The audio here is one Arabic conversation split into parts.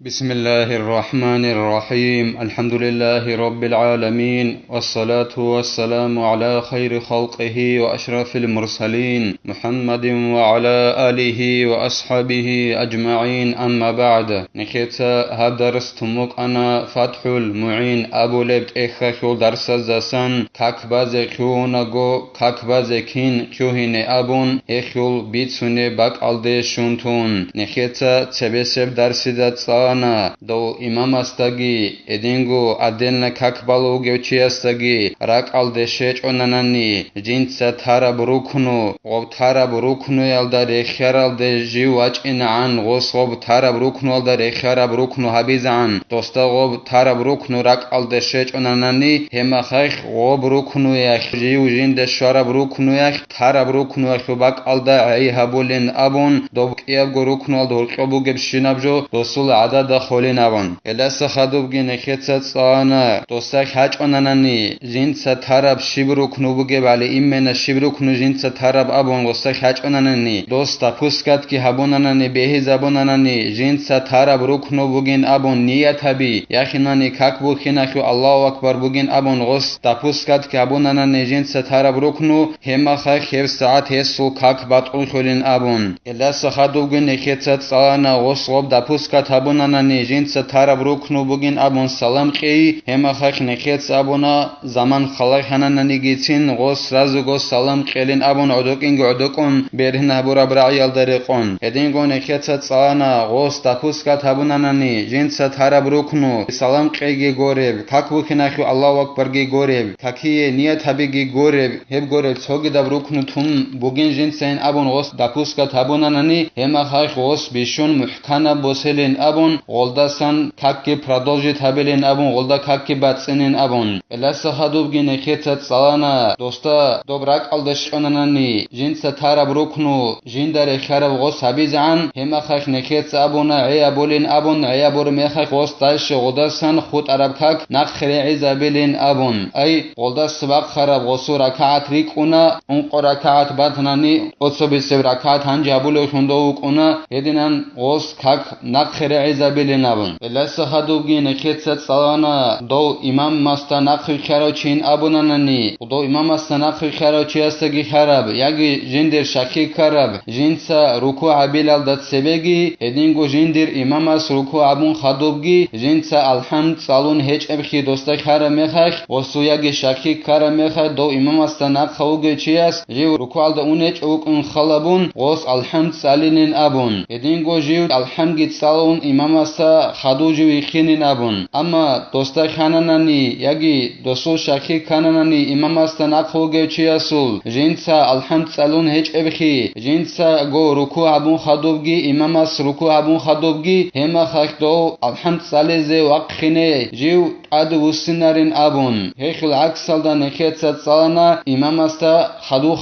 بسم الله الرحمن الرحيم. الحمد لله رب العالمين، والصلاة والسلام على خير خلقه وأشرف المرسلين محمد وعلى آله وأصحابه أجمعين. أما بعد، نخيت هدرس تمك أنا فتح المعين أبو لبت إخخو درس الزسان كاكباز كيونغو كاكباز كين كيوهين أبون إخول بيتسوني باك ألدي شونتون. نخيت تبسب درس أنا دو إمام استغي إدينغو أدلنا كاكبالو جوشي استغي راك ألدشيج أناناني جنسا تارب روكنو غوب تارب روكنو يالدا ريخيار ألد جيواج إن عن غوص غوب تارب روكنو ألدا ريخيار روكنو حبيز عن دوستا غوب تارب روكنو راك ألدشيج أناناني هما خيخ غوب روكنو يخ جيو جند شارب روكنو يخ تارب روكنو يخ باك ألدا عي هبولين أبون دوبك إيابغو روكنو ألدو القبو جبشينابجو دوسول عدد خولين أبون إلاس خدوب جن خيتسات صانا دوستك حاج أناني جنس تراب شبروك نوبجب على إمنا شبروك نجنس تراب أبون دوستك حاج أناني دوستا فسكت كي هبون أناني به زبون أناني جنس تراب روك نوبجين أبون نية هبي يخناني كاكبو خناخو الله أكبر بجين أبون غوس تفسكت كي هبون أناني جنس تراب روكنو هم خير ساعات هسو كاك باتقول خولين أبون إلاس خدوب جن خيتسات صانا غوس غوب تفسكت هبون أناني جنس تارب روكنو بگین ابون سلام قی هم خخ نخیت ابونا زمان خلق هنننی گیتین غوس رازو غوس سلام قیلین ابون عدوکین عدوکون برهن ابورا برایال دریقون ادین گون نخیت صانا غوس تپوس کات ابونننی جنس تارب روكنو سلام قیگی گورب کاکو خناخو الله اکبر گی گورب کاکی نیت هبگی گورب هب گورب چوگی دب روكنو توم بگین جنسین ابون غوس تپوس کات ابونننی هم خخ غوس بیشون محکنا بوسلین ابون غولداسان كاكي продолжит хабелин абун голда какки бацинин абун эласа хадуб гине хетат салана доста добрак алдашкананани жинса тараб рукну жиндаре хараб гос хабизан хема хах нехет абуна ая болин абун ая бор мехах гос таш голдасан худ араб как нахре изабелин абун ай голда сбак хараб госу ракат рикуна он ракат батнани отсобис ракат ханжабуло хундо уна единан гос как нахре изабелин абун إلاس خدوبگی نکهت سالانه دو امام مستناخی خراچین ابوناننی دو امام مستناخی خراچی استگی خراب یکی جندر شکی خراب جنس رکوع بیلال داد سبگی هدینگو جندر امام اس رکوع ابون خدوبگی جنس الحمد سالون هیچ ابخی دوست خراب میخک وسو یکی شکی خراب میخک دو امام مستناخ خوگی چی است جو رکوع داد اون هیچ اوکن خلابون وس الحمد سالینین ابون هدینگو جو الحمد سالون امام است خدوجوی خینین ابون اما دوستا خانانانی یگی دوسو شکی خانانانی امام استن اخوگه چی اصول جنسا الحمد سالون هیچ ابخی جنسا گو رکوع ابون خدوبگی امام اس رکوع ابون خدوبگی هما خاک دو الحمد سالیزه وق خینه جیو عد وسنارین ابون هیخل عکسال دا نخیت سالنا امام استا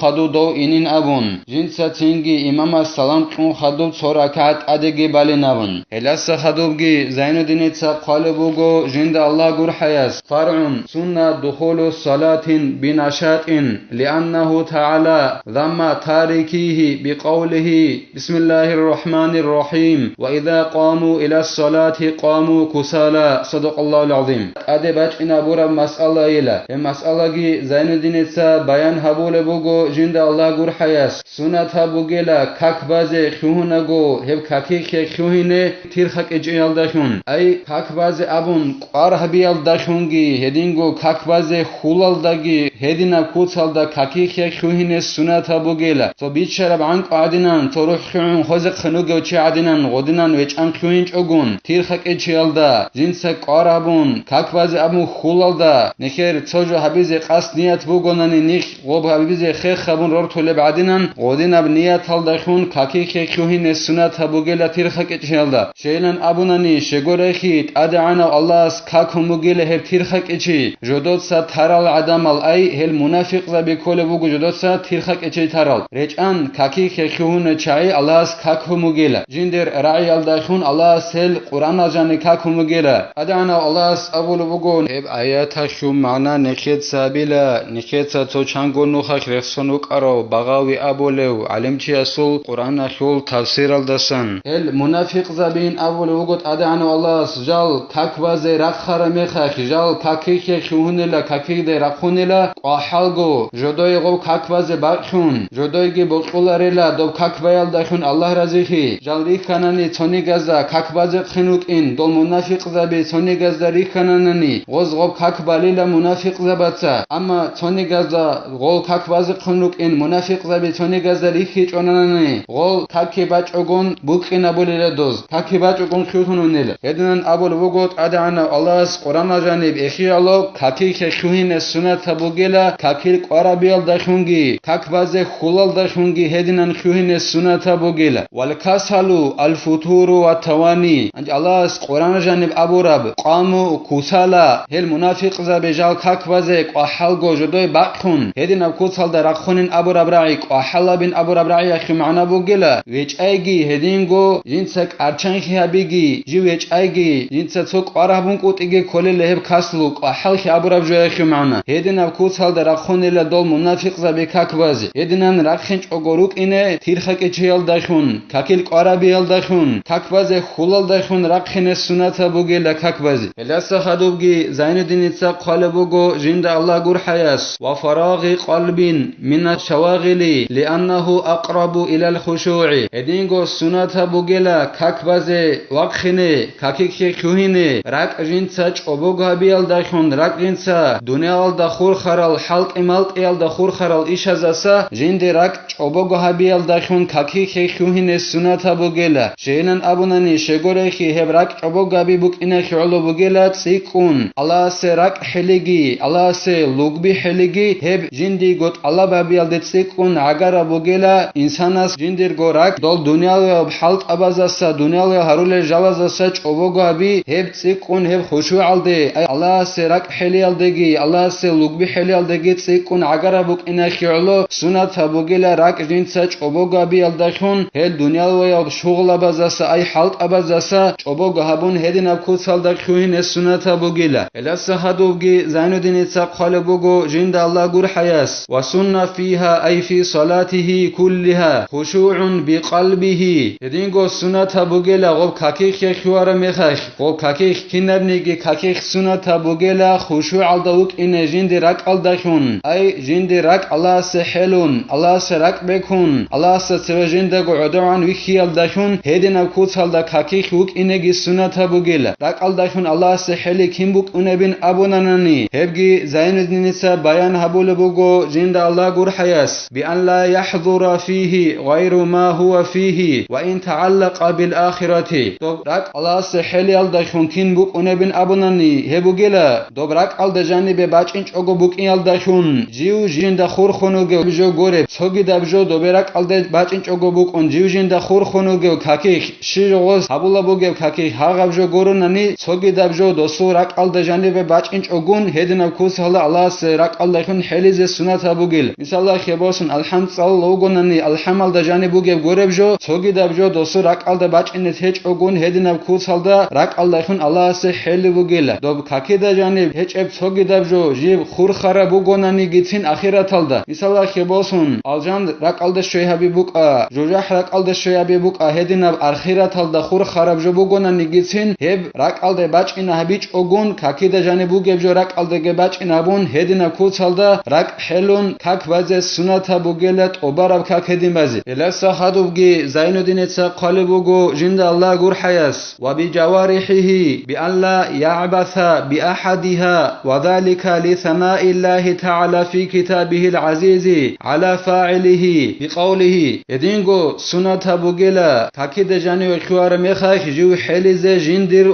خدو دو اینین ابون جنسا تینگی امام اس سلام کن خدوب چورکات ادگی بالین ابون هلاس خدوبگی زين الدين قالبوغو جند الله غور حياس فرع سنة دخول صلاة بنشاط لأنه تعالى ذم تاركيه بقوله بسم الله الرحمن الرحيم وإذا قاموا إلى الصلاة قاموا كسالى صدق الله العظيم أدبات إن أبورا مسألة إلى المسألة زين الدين بيان هبول بوغو جند الله غور حياس سنة بوغيلا كاكبازي خيهونغو هب كاكي خيهونه تيرخك إجيال دخون أي كاكباز أبون قارهبيال دخونجي هدينغو كاكباز خولال داجي هدينا كوتال دا كاكي خيهين السنة بوغيلا تو بيتشرب عنك عدنان تو روح خيون خوزق خنوغو چي عدنان غدنان ويچ عنك خيوينج أغون تيرخك إجيال دا جنسا قارهبون كاكباز أبون خولال دا نخير توجو حبيز قصد نيات بوغوناني نيخ غوب حبيز خيخ خبون رور تولب عدنان غدنا بنيات هال دخون كاكي خيهين السنة بوغيلا تيرخك إجيال دا شيلان أبوناني شغورخيت أدعنا الله كاكم مجيل هب تيرخك إشي جدود سا ترال عدمال أي هل منافق زبي كل بوجو جدود سا تيرخك إشي ترال رجعان كاكي خيخون شاي الله كاكم مجيل جندر رعي الدخون الله سل قرآن جاني كاكم مجيل أدعنا الله أول بوجو هب آيات شو معنا نخيت سابيلا نخيت تو چانگو نوخك رفسونوك أرو بغاوي أبولو علم چي أصول قرآن خول تفسير الدسن هل منافق زبين أول abul ugot adano Allah jal kakbaze rakhara mekha jal kakike khunela kakide rakhunela qahalgo jodoy go kakbaze barkhun jodoy ge boqularela dob kakbayal dakhun Allah razikhi jal rikhanani tsoni gazda kakbaze khinuk in dol munafiq zabe tsoni gazda rikhanani goz gob kakbalila munafiq zabatsa amma tsoni gazda gol kakbaze khinuk in munafiq zabe tsoni gazda rikhi chonanani gol kakke bachogon buqina bolila doz kakke bachogon khununela edan abul ugot adana Allah's Quran janib ekhiyalo kakike khuhine sunat bugela kakil qarabial dakhungi kakbaze khulal dakhungi hedinan khuhine sunat bugela wal kasalu al futuru wa tawani anj Allah's Quran janib aburab qamu kusala hel munafiq zabejal kakbaze qahal gojodoy bakhun hedina kusalda rakhunin aburab ra'i qahal bin aburab ra'i akhi maana bugela vechaygi hedingo jinsak archanhi habigi jivechaygi jinsak sok qarabun qutige koleleheb kaslu qahal khi aburab joyakhi maana hedina kusalda rakhunila dol munafiq zabe kakbaze hedinan rakhin ogoruk ine tirkhake cheyal dakhun kakil qarabial dakhun kakbaze khulal dakhun rakhine sunata bugela kakbaze elasa khadubgi zainuddin itsa qalabugo jinda Allah gur hayas wa faraghi qalbin min ash-shawaghili li'annahu aqrabu ila al-khushu'i hedingo sunata bugela kakbaze waqkhine kakike khuhine rak jinsa chobogabial dakhun rak jinsa dunyal da khur kharal halq imal qiyal da khur kharal ishazasa jinde rak chobogabial dakhun kakike khuhine sunata bugela shenan abunani shegorekhi hebrak chobogabi bukina khulu bugela tsikun Allah se rak heligi Allah se lugbi heligi heb jindi got Allah babial de tsikun agara bugela insanas jindir gorak dol dunyal halq abazasa dunyal harule javazasa chobogabi heb tsikun heb khushu alde Allah se rak helialdegi Allah se lugbi helialdegi tsikun agara bukina khulu sunat bugela rak jinsa chobogabi aldakhun hel dunyal wa shughul abazasa ay halq abazasa chobogahabun hedina kusalda khuhine sunat bugela elasa hadubgi zainuddin itsa qalabugo jinda Allah gur hayas wa sunna fiha ay fi salatihi kulliha khushu'un bi qalbihi hedingo sunat bugela gob kakik khuara mekhash gob kakik kinabnigi kakik sunat bugela khushu' aldawuk ine jindi rak aldakhun ay jindi rak Allah se helun Allah se rak bekun Allah se tsevjinda go odan wikhi aldakhun hedina kusalda kakik uk inegi sunat bugela rak aldakhun Allah se heli kimbuk unebin abunanani hebgi zainuddin itsa bayan habulugo jinda Allah gur hayas bi an la yahdura fihi ghayru ma huwa fihi wa in ta'allaqa bil akhirati dob rak Allah se heli aldakhun kimbuk unebin abunani hebugela dob rak alda janibe bachinch ogo bukin aldakhun jiu jinda khur khunuge bjo gore sogi dabjo doberak alda bachinch ogo bukun jiu jinda khur khunuge kakik shirgos habulabuge kakik hagabjo gorunani sogi dabjo dosu rak alda janibe bachinch ogun hedina kusala Allah se rak aldakhun helize sunat abugil misallah khebosun alhamdulillah gonani alhamal da janibuge gorebjo sogi dabjo dosu rak alda bachinnet hech ogun hedina kusalda rak aldakhun Allah se heli bugila dob kakida janib hech eb sogi dabjo jib khur khara bugonani gitsin akhiratalda misallah khebosun aljan rak alda shoyhabi buqa jojah rak alda shoyhabi buqa hedina akhiratalda khur kharab jo bugonani gitsin heb rak alda bachina habich ogun kakida janibuge jo rak alda ge bachina bun hedina kusalda rak helun kakbaze sunata bugelat obarab kakedimbazi elasa hadubgi zainuddin itsa qalibugo jinda Allah gur hayas wa bi jawarihi bi an la ya'batha bi ahadiha wa dhalika li thana'i Allah ta'ala fi kitabihi al-aziz ala fa'ilihi bi qawlihi edingo sunata bugela kakide jani ve khuara mekha ju helize jindir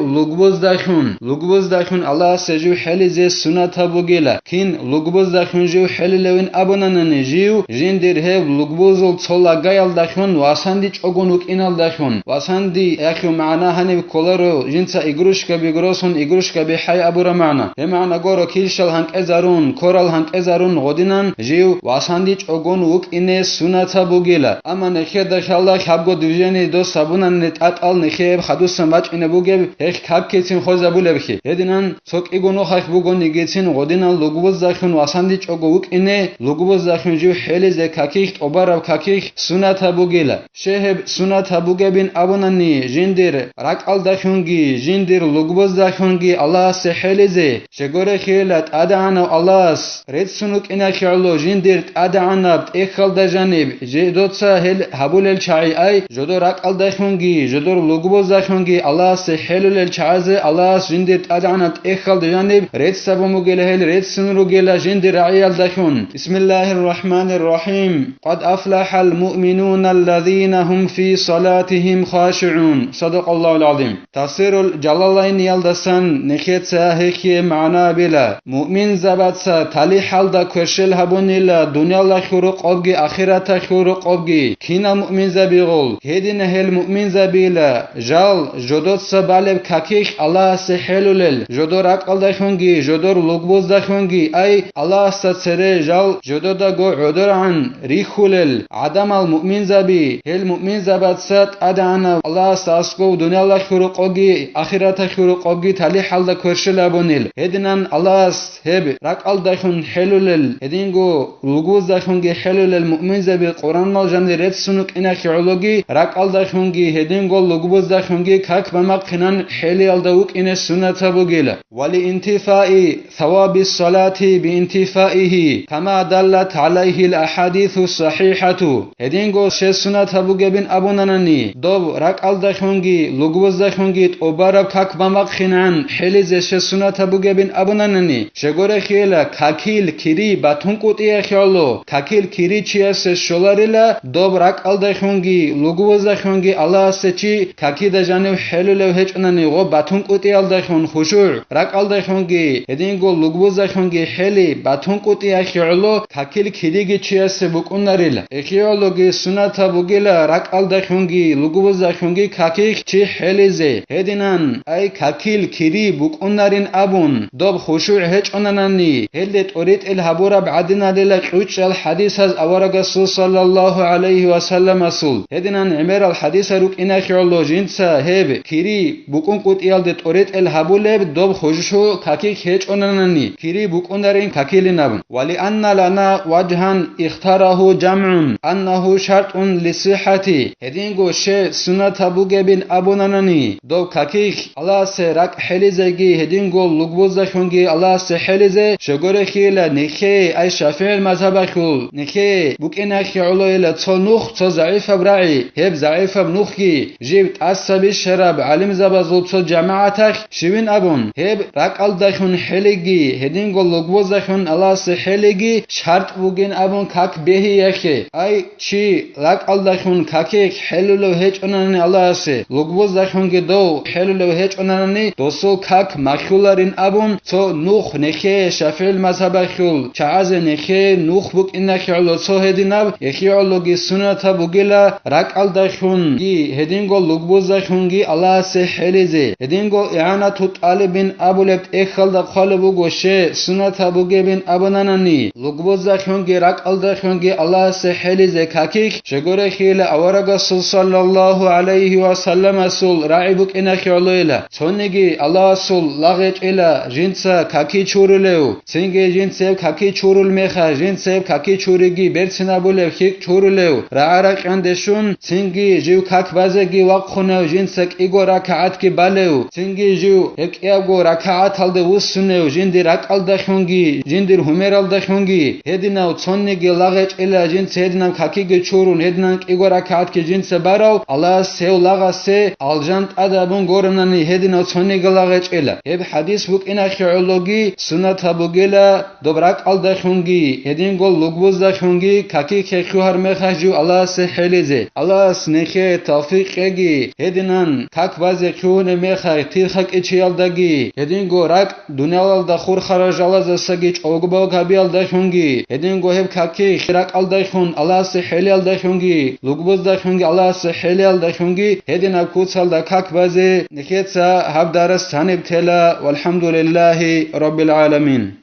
lugbuz dakhun Allah se ju helize sunata bugela kin lugbuz dakhun ju helilevin abonanani ju jindir hev lugbuzul tsola gayal dakhun wasandi chogunuk inal dakhun wasandi akhu maana hani kolaro jinsa igrushka bigrosun igrushka bi hay abura maana he maana goro kilshal hank ezarun koral hank ezarun godinan ju wasandi chogun uk ine sunata bugela ama nekhe dakhala khabgo divjeni do sabunan netal nekhe khadus samach ine bugeb hek kabketsin khozabulebki hedinan sok igono khakh bugoni getsin godinan lugbuz dakhun wasandi chogu uk ine lugbuz dakhun ju helize kakik obarab kakik sunata bugela sheheb sunata bugebin abunani jind جندر رقل دخونگی جندر لگبوز دخونگی الله سحلیزه شگوره خیلت ادعنا الله رد سنوک اینا خیلو جندر ادعناب اخل دجانب جدوتسا هل حبول الچعی ای جدو رقل دخونگی جدو لگبوز دخونگی الله سحلول الچعزه الله جندر ادعنات اخل دجانب رد سبمو گله هل رد سنرو گله جندر عیال دخون بسم الله الرحمن الرحیم قد افلح المؤمنون الذين هم في صلاتهم خاشعون صدق الله العظيم تفسير الجلالين يلدسن نخيت ساهيكي معنا بلا مؤمن زبطسا تالي حالدا كرشل هبونيلا دنيا لا خروق أبجي آخرة خروق أبجي كينا مؤمن زبيغول هدين هل مؤمن زبيلا جال جدود سبالب كاكيش الله سحلولل جدور أقل دخونجي جدور لغبوز دخونجي أي الله ستسري جال جدود غو عدر عن ريخولل عدم المؤمن زبي هل مؤمن زبطسات أدعنا الله ساسكو دنيا لا خروق أبجي آخرة خروق أبجي تالي حالدا كرشل هبونيل هدينان الله هب رقل دخون حلولل هدينغو لغوز دخونجي حلولل مؤمن زبي قرآن مال جمد رد سنوك إنا خيولوجي رقل دخونجي هدينغو لغوز دخونجي كاك بمق خنان حلي الدوك إنا سنة بوغيلا ولانتفاء ثواب الصلاة بانتفائه كما دلت عليه الأحاديث الصحيحة هدينغو شي سنة بوغبين أبونانني دوب رقل دخونجي لغوز دخونجي تقبارب كاك بمق خنان حلي زي سنة بوغبين أبونانني شغور خيلا كاكيل كيري باتون قوتي خيالو كاكيل كيري چياس شولاريلا دوب رقل دخونجي لغوز دخونجي الله سچي كاكي دجانو حلولو هچناني غو باتون قوتي دخون خشوع رقل دخونجي هدينغو لغوز دخونجي حلي باتون قوتي خيالو كاكيل كيريگي چياس بوكوناريلا اخيالوگي سنة بوگيلا رقل دخونجي لغوز دخونجي كاكي چي حليزه هدينان اي كاكيل كيري بوكونارين ابون دوب خشوع هچناناني هلت اوريت الهبورا بعدنا دل قوچ الحديث از اورغ صلى الله عليه وسلم اصول هدينان عمر الحديث روك انا خيولو جنسا هب كيري بوكون قوت يالدت اوريت الهبولب دوب خشوع كاكي هچناناني كيري بوكونارين كاكيلناب ولان لنا وجها اختاره جمع انه شرط لصحته هدينغو شي سنة بوگبين ابوناناني دوب كاكي الله سرق حليزگي هدينغو لغبوز دخونگي الله سحليزه شغور خيلا نخي اي شافعي المذهب خول نخي بوكنا خيولو الى تصنخ تص ضعيف برعي هب ضعيف بنخي جبت عصبي شراب علم زبازول تص جماعتك شوين ابون هب رقل دخون حليگي هدينغو لغبوز دخون الله سحليگي شرط بوگين ابون كاك بهي يخي اي چي رقل دخون كاكي حلولو هچوناني الله سه لغبوز دخونگي دو حلولو هچوناني دوسو كاك مخولارين ابون تو نوخ نخي شافعي المذهب خول چاز نخي نوخ بوك إن خيالو تو هديناب يخيالوگي سنة بوگيلا رقل دخونگي هدينغو لغبوز دخونگي الله سحليزه هدينغو إعانة طالبين أبولبت إخل دخالبو گوشه سنة بوگبين أبناناني لغبوز دخونگي رقل دخونگي الله سحليزه كاكيك شغور خيل أورغ صلى الله عليه وسلم سول راعبوك إن خيالو إلا تونگي الله سول لاغيج إلا جنسا كاكي چورلو سنگي جنسيب كاكي چورل ميخا جنسيب كاكي چوريگي برسنابولو خيك چورلو رعرق اندشون سنگي جيو كاك بازگي وقخونو جنسك إيگو ركعات كي بالو سنگي جيو هك إيگو ركعات هلده وسنو جندي رقل دخونگي جندي همير دخونگي هديناو تونگي لاغيج إلا جنس هدينام كاكي گي چورون هدينام إيگو ركعات كي جنس باراو الله سيو لاغا سي الجانت أدابون گورناني هديناو تونگي لاغيج إلا هب حديث بوك إنا خيولوگي سنة بوگيلا دوبرق دخونگي هدينغو لغبوز دخونگي كاكي خيخوهر مخجو الله سحليزه الله سنخي توفيقگي هدينان كاك بازي خون مخ تيخك اچيالدگي هدينغو رق دنيال دخور خرج الله زسگي چوگبو گابيال دخونگي هدينغو هب كاكي خرق دخون الله سحليال دخونگي لغبوز دخونگي الله سحليال دخونگي هدينا كوتسال دا كاك بازي نخيتسا هب درس تانب تلا والحمد لله رب العالمين.